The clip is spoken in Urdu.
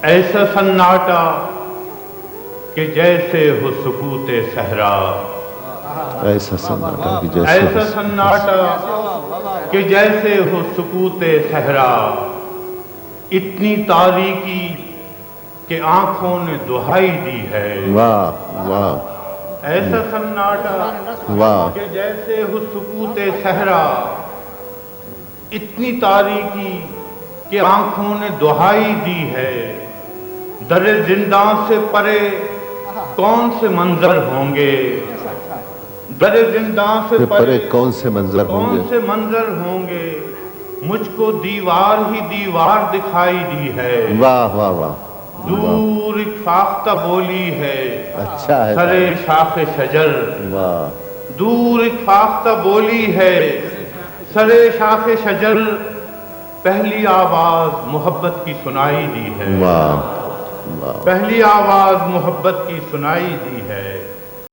ایسا سناٹا کہ جیسے ہو سکوت صحرا، ایسا سناٹا کہ جیسے ایسا سناٹا کہ جیسے ہو سکوت صحرا، اتنی تاریکی کہ آنکھوں نے دہائی دی ہے۔ واہ واہ، ایسا سناٹا واہ، کہ جیسے ہو سکوت صحرا، اتنی تاریکی کہ آنکھوں نے دہائی دی ہے۔ در زنداں سے پرے کون سے منظر ہوں گے، در زنداں سے پرے کون سے منظر ہوں کون گے، سے منظر ہوں گے، مجھ کو دیوار ہی دیوار دکھائی دی ہے۔ واہ واہ واہ، دور ایک فاختہ بولی ہے، اچھا ہے، سرے شاخ شجر، واہ، دور ایک فاختہ بولی ہے، سرے شاخ شجر، پہلی آواز محبت کی سنائی دی ہے، واہ واہ، پہلی آواز محبت کی سنائی دی ہے۔